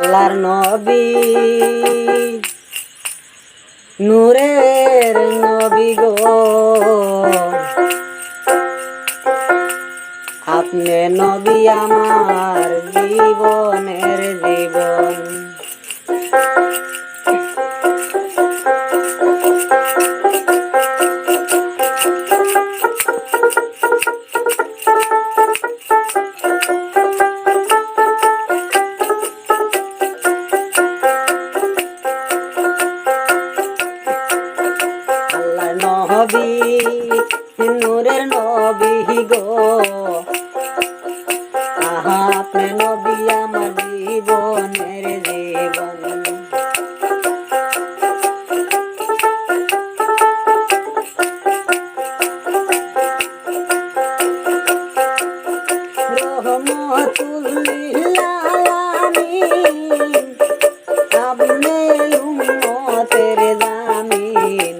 আল্লাহর নবী নূরের নবী গো, আপনি নবী আমার জীবনের জীবন। নবী নূরের নবী গো, আপনি নবী আমার জীবনের জীবন। রহমতুল লিল আলামিন, আপনি উম্মতের জামিন।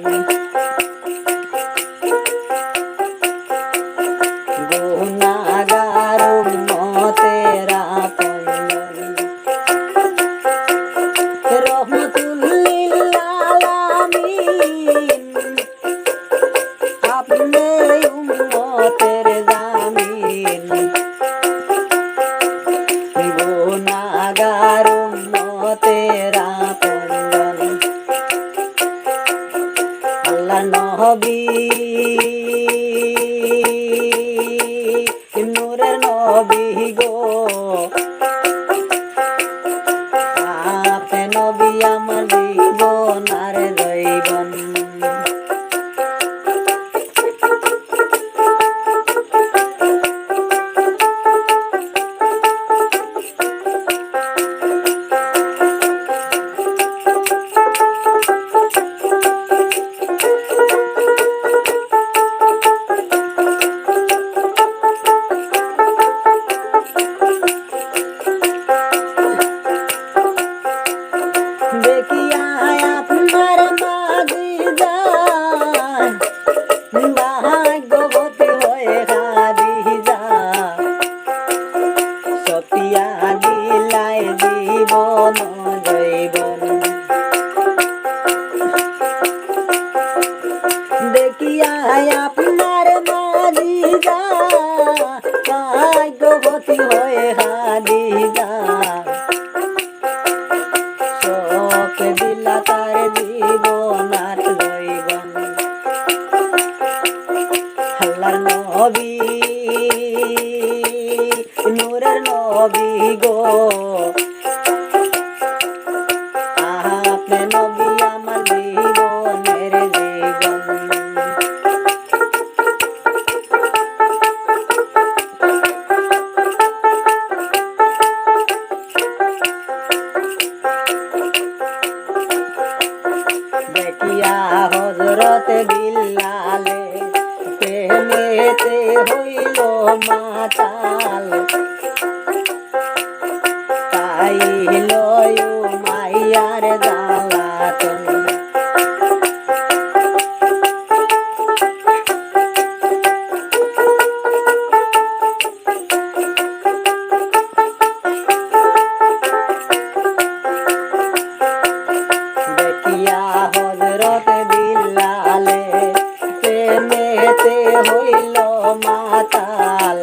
গুনাহগার উম্মতের আপনজন, রহমতুল লিল আলামিন, আপনি উম্মতের জামিন। গুনাহগার উম্মতের আপনজন, আল্লাহ নবী নূরের নবী গো, আপনি নবী আমার জীবন আর জৈবন। দেখিয়া আপনার মাজিদান, ভাগ্যবতী হয়ে খাদিজা, সপিয়া দিলাই জীবন জৈবন। দেখিয়া আপনার মাজিদা, ভাগ্যবতী হয়ে খাদিজা, দিলা তার জীবন আর জৈবন। আল্লাহর নবী নূরের নবী গো, আপনি নবী আমার জীবনের জীবন। দেখিয়া হযরত বিল্লালে প্রেমেতে হইল মাতাল, পাইল মাইয়ার জ্বালাতন। দেখিয়া হযরত বিল্লালে প্রেমেতে হইল মাতাল,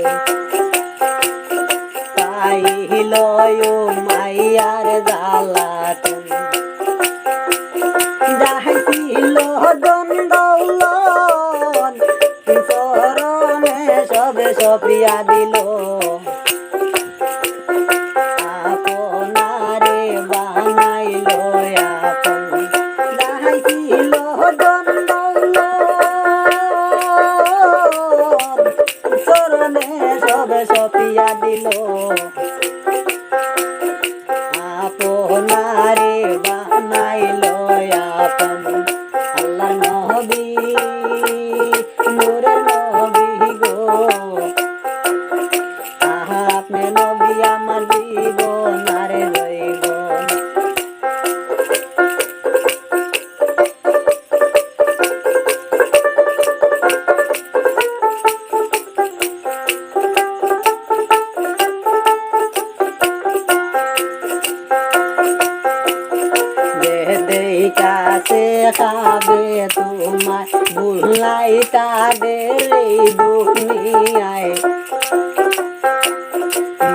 পাইল মাইয়ার জ্বালাতন। যাহাইছিল ধন দৌলত, চরণে সবে সপিয়া দিল, আপনারে বানাইল আপন। যাহাইছিল ধন দৌলত, চরণে সবে সপিয়া দিল, আপনারে বানাইল আপন। আল্লাহ নবী নূরের নবী গো, শেখাবে তোমায় ভুলাই তাদের এই দুনিয়ায়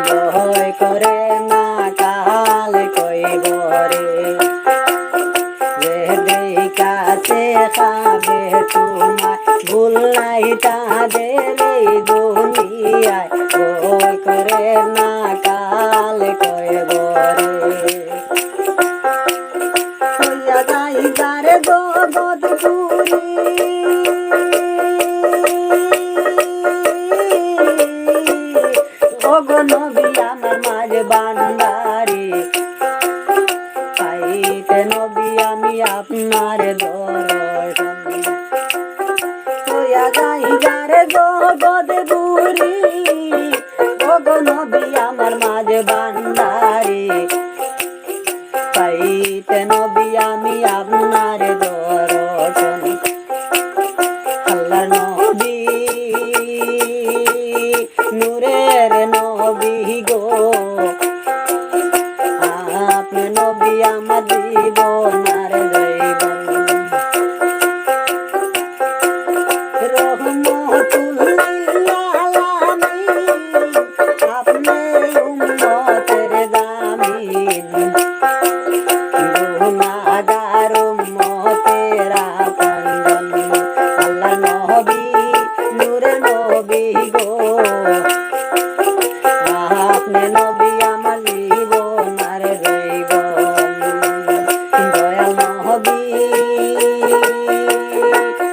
ভয় করে না কাল কইব রে দেখা শেখাবে তোমায় ভুলাই তাদের এই দুনিয়ায় ভয় করে না কাল কইব রে যারে জগৎ পুরি ওগো নবী আমার মাঝ বান্দারি পাইতে নবী আমি আপনার দর্শন হইয়া যাই যারে জগৎ পুরি ওগো নবী আমার মাঝ বান্দারি পাইতে নবী আমি আপনার দর্শন আল্লাহ নবী নূরের নবী গো আপনি নবী আমার জীবন আর জীবন রহমতুল লিল আলামিন আপনি উম্মতের জামিন গুনাহগার উম্মতের আপনজন আল্লাহ নবী নূরে নবী গো আপনি নবী আমার জীবন আর জীবন দয়াল নবী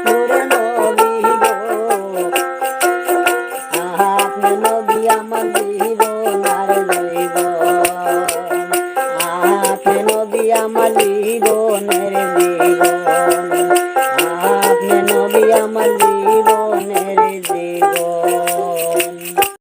নূরে নবী গো আপনি নবী আমার জীবন আর জীবন আপনি নবী আমার জীবনের জীবন আপনি নবী আমার